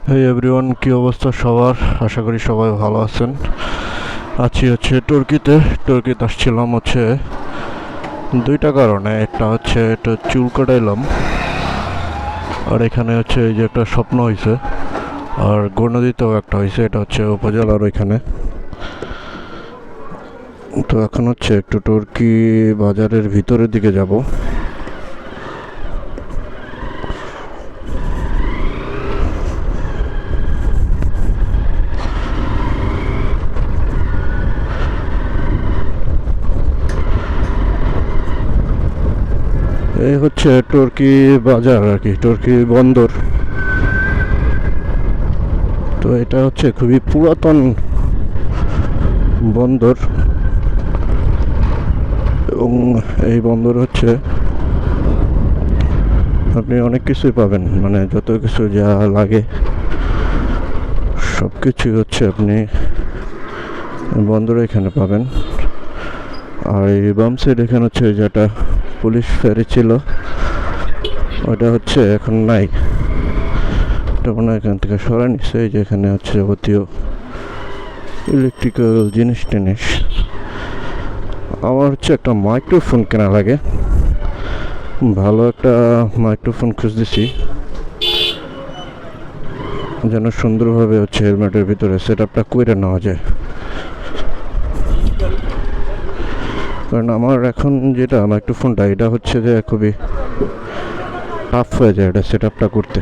হেই everyone, কি অবস্থা সবার? আশা করি সবাই ভালো আছেন। আছি হচ্ছে টর্কিতে আসছিলাম হচ্ছে দুইটা কারণে। একটা হচ্ছে এটা চুল কাটাইলাম, আর এখানে হচ্ছে এই যে একটা স্বপ্ন হয়েছে, আর গণদিতেও একটা হয়েছে, এটা হচ্ছে উপজেলার ওইখানে। তো এখন হচ্ছে একটু টর্কি বাজারের ভিতরের দিকে যাব। এই হচ্ছে টর্কি বাজার আর কি, টর্কি বন্দর। তো এটা হচ্ছে খুবই পুরাতন বন্দর, এবং এই বন্দর হচ্ছে আপনি অনেক কিছুই পাবেন, মানে যত কিছু যা লাগে সব কিছুই হচ্ছে আপনি বন্দরে এখানে পাবেন। আর এই বাম সাইড এখানে হচ্ছে যেটা পুলিশ ফেরি ছিল, ওটা হচ্ছে এখন নাই, ওটা মনে হয় এখান থেকে সরাই নিচ্ছে। এই যে এখানে হচ্ছে যাবতীয় ইলেকট্রিক্যাল জিনিস টিনিস। আমার হচ্ছে একটা মাইক্রোফোন কেনা লাগে, ভালো একটা মাইক্রোফোন খুঁজতেছি যেন সুন্দরভাবে হচ্ছে হেলমেটের ভিতরে সেট আপটা করে নেওয়া যায়। কারণ আমার এখন যেটা মাইক্রোফোনটা, এটা হচ্ছে যে খুবই টাফ হয়ে যায় এটা সেট আপটা করতে।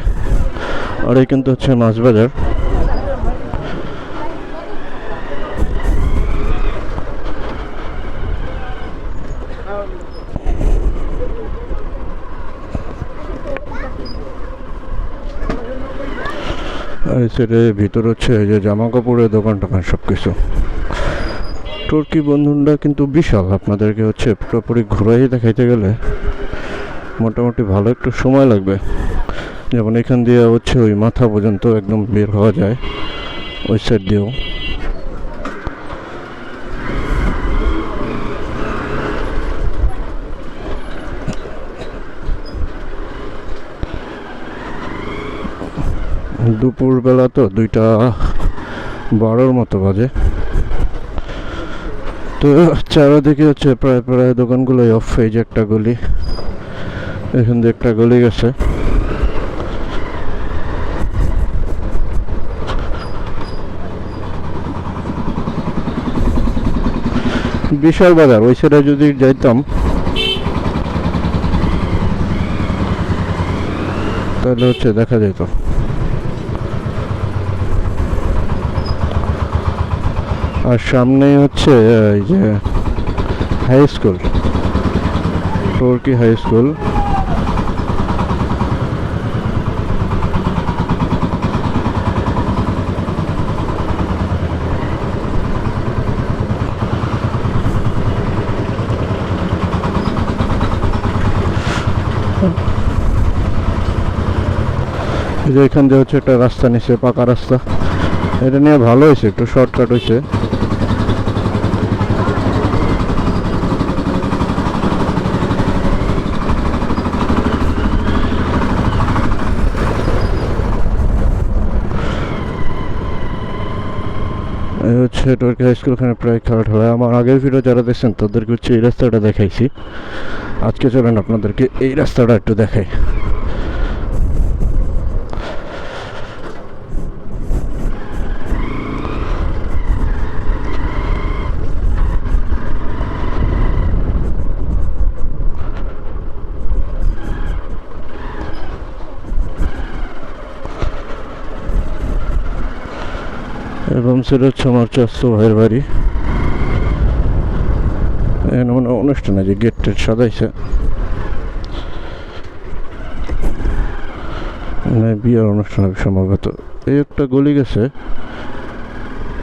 আর এই কিন্তু হচ্ছে মাছ বাজার। আর এই সাইডের ভিতর হচ্ছে এই যে জামা কাপড়ের দোকান টোকান সব কিছু। টর্কি বন্ধনটা কিন্তু বিশাল, আপনাদেরকে হচ্ছে পুরোপুরি ঘুরাই দেখাইতে গেলে মোটামুটি ভালো একটু সময় লাগবে। যেমন এখান দিয়ে হচ্ছে ওই মাথা পর্যন্ত একদম বের হওয়া যায়, ওই সাইড দিয়েও। দুপুরবেলা তো 2:12 মতো বাজে। তো চারিদিকে হচ্ছে প্রায় প্রায় দোকানগুলোই অফ। এই যে একটা গলি, এখান দিয়ে একটা গলি গেছে। বিশাল বাজার, ওই সাইডে যদি যাইতাম তাহলে হচ্ছে দেখা যেত। আর সামনেই হচ্ছে এই যে হাই স্কুল, টর্কি হাই স্কুল। এই যে এখান দিয়ে হচ্ছে একটা রাস্তা নিচে, পাকা রাস্তা। এটা নিয়ে ভালো হয়েছে, একটু শর্টকাট হয়েছে। এই হচ্ছে টর্কি হাই স্কুল, ওখানে প্রায় খেলা ঠেলা। আমার আগের ভিডিও যারা দেখছেন তাদেরকে হচ্ছে এই রাস্তাটা দেখাইছি। আজকে চলেন আপনাদেরকে এই রাস্তাটা একটু দেখাই। এবং সেটা হচ্ছে আমার চাচতো ভাইয়ের বাড়ি। এখানে মানে অনুষ্ঠান আছে, গেট টেট সাজাইছে, মানে বিয়ের অনুষ্ঠান হবে সম্ভবত। এই একটা গলি গেছে,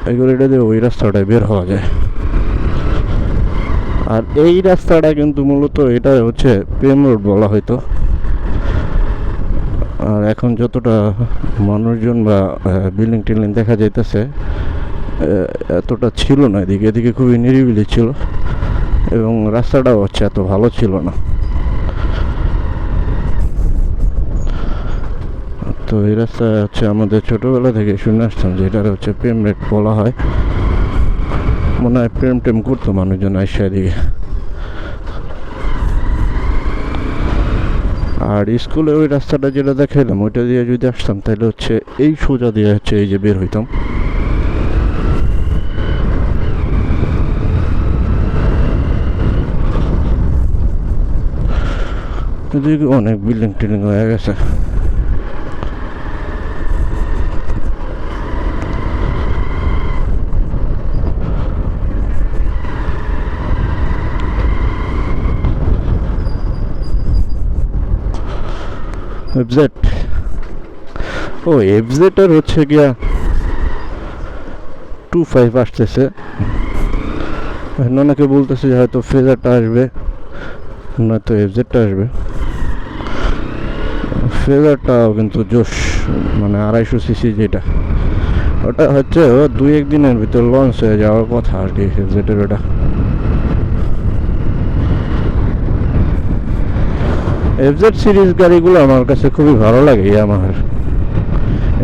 এই গলিটা দিয়ে ওই রাস্তাটায় বের হওয়া যায়। আর এই রাস্তাটা কিন্তু মূলত এটা হচ্ছে প্রেম রোড বলা হয়তো। আর এখন যতটা মানুষজন বা বিল্ডিং টিল্ডিং দেখা যাইতেছে, এতটা ছিল না এদিকে। এদিকে খুবই নিরিবিলি ছিল, এবং রাস্তাটাও হচ্ছে এত ভালো ছিল না। তো এই রাস্তা হচ্ছে আমাদের ছোটোবেলা থেকে শুনে আসতাম যে এটার হচ্ছে প্রেম রেট বলা হয়। মনে হয় প্রেম টেম করতো মানুষজন আইসা দিকে। আর স্কুলে ওই রাস্তাটা যেটা দেখাইলাম ওইটা দিয়ে যদি আসতাম তাহলে হচ্ছে এই সোজা দিয়ে হচ্ছে এই যে বের হইতাম। এদিকে অনেক বিল্ডিং টিল্ডিং হয়ে গেছে। এফজেড, ও এফজেড আর হচ্ছে গিয়া 25 আসতেছে। অনেকে বলতেছে যে হয়তো ফেজারটা আসবে নয়তো এফজেডটা আসবে। ফেজারটাও কিন্তু জোশ, মানে 250 সিসি যেটা, ওটা হচ্ছে 2-1 দিনের ভিতর লঞ্চ হয়ে যাওয়ার কথা আর কি এফজেডের। ওটা এফজেড সিরিজ গাড়িগুলো আমার কাছে খুবই ভালো লাগে ইয়ামাহার।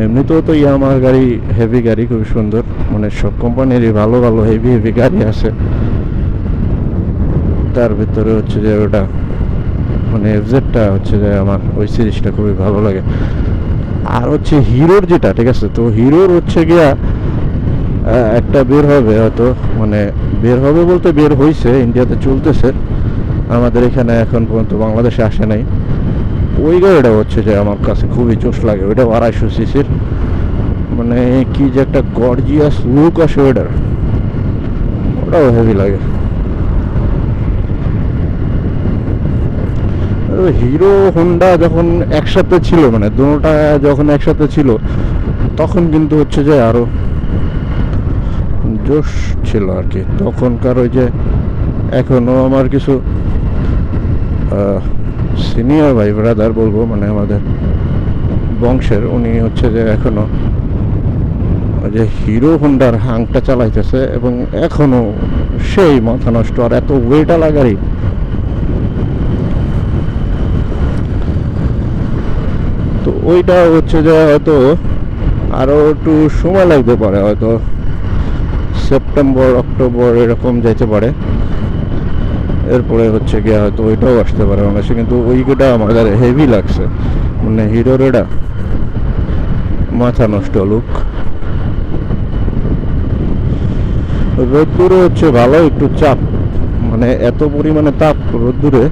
এমনিতেও তো ইয়ামাহার গাড়ি হেভি গাড়ি খুবই সুন্দর, মানে সব কোম্পানিরই ভালো ভালো হেভি হেভি গাড়ি আছে। তার ভিতরে হচ্ছে যে ওটা মানে এফজেডটা হচ্ছে যে আমার ওই সিরিজটা খুবই ভালো লাগে। আর হচ্ছে হিরোর যেটা, ঠিক আছে, তো হিরোর হচ্ছে গিয়া একটা বের হবে হয়তো, মানে বের হবে বলতে বের হয়েছে, ইন্ডিয়াতে চলতেছে, আমাদের এখানে এখন পর্যন্ত বাংলাদেশে আসে নাই। ওই গাড়িটা হচ্ছে যে আমার কাছে খুবই জোশ লাগে। ওইটা 250 সিসির, মানে কি যে একটা গর্জিয়াস লুক আসে ওইটার, ওটাও হেভি লাগে। হিরো হোন্ডা যখন একসাথে ছিল, মানে দুটোটা যখন একসাথে ছিল তখন কিন্তু হচ্ছে যে আরো জোশ ছিল আর কি তখনকার। ওই যে এখনো আমার কিছু সিনিয়র ভাই ব্রাদার বলবো, মানে আমাদের বংশের, উনি হচ্ছে যে এখনো ওই যে হিরো হোন্ডার হাংটা চালাইতেছে এবং এখনো সেই মাথা নষ্ট। আর এত ওয়েটা লাগারি, তো ওইটা হচ্ছে যে হয়তো আরো একটু সময় লাগতে পারে, হয়তো সেপ্টেম্বর অক্টোবর এরকম যাইতে পারে। এরপরে হচ্ছে গিয়ে হয়তো ওইটাও আসতে পারে বাংলাদেশে। কিন্তু ওইটা আমাদের হেভি লাগছে, মানে হিরোর এটা মাথা নষ্ট লুক। রোদ্দুরে হচ্ছে ভালো একটু চাপ, মানে এত পরিমাণে তাপ রোদ্দুরে,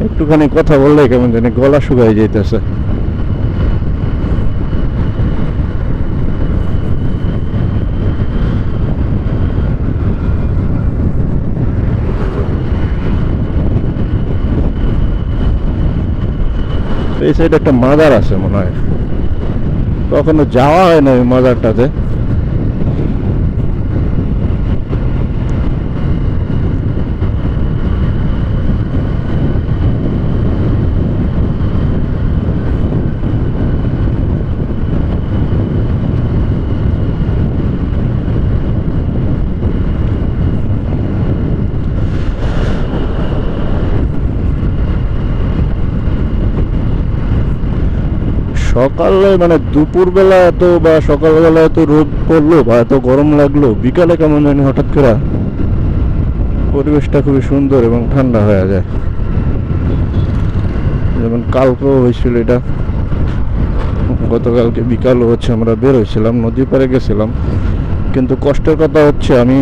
একটুখানি কথা বললে কেমন জানি গলা শুকাই যাইতেছে। এই সাইডে একটা মাজার আছে মনে হয়, কখনো যাওয়া হয় না ওই মাজারটাতে। সকালে মানে দুপুরবেলা এত বা সকালবেলা এত রোদ পড়লো বা এত গরম লাগলো, বিকালে কেমন জানি হঠাৎ করে পরিবেশটা খুবই সুন্দর এবং ঠান্ডা হয়ে যায়। যেমন কালকেও হয়েছিল এটা, গতকালকে বিকালও হচ্ছে আমরা বের হয়েছিলাম, নদী পাড়ে গেছিলাম। কিন্তু কষ্টের কথা হচ্ছে আমি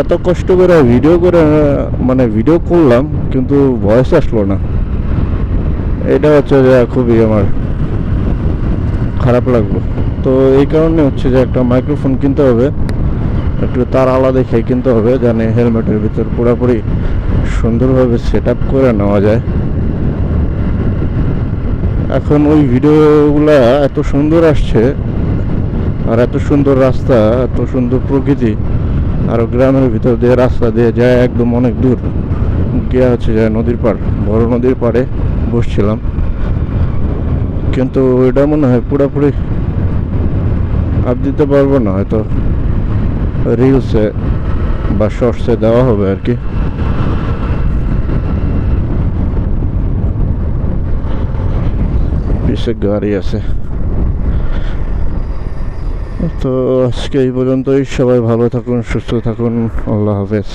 এত কষ্ট করে ভিডিও করে, মানে ভিডিও করলাম কিন্তু ভয়েস আসলো না। এটা হচ্ছে যে খুবই আমার খারাপ লাগলো। তো এই কারণে হচ্ছে যে একটা মাইক্রোফোন কিনতে হবে, একটু তার আলাদা দেখে কিনতে হবে, জানি হেলমেটের ভিতর পুরোপুরি সুন্দরভাবে সেট আপ করে নেওয়া যায়। এখন ওই ভিডিওগুলা এত সুন্দর আসছে, আর এত সুন্দর রাস্তা, এত সুন্দর প্রকৃতি, আর গ্রামের ভিতর দিয়ে রাস্তা দিয়ে যায় একদম অনেক দূর গিয়ে হচ্ছে যায় নদীর পাড়, বড় নদীর পাড়ে বসছিলাম। কিন্তু ওইটা মনে হয় পুরোপুরি আপ দিতে পারবো না, হয়তো রিলসে বা শর্টসে দেওয়া হবে আর কি। পিছে গাড়ি আছে। তো আজকে এই পর্যন্তই, সবাই ভালো থাকুন, সুস্থ থাকুন, আল্লাহ হাফেজ।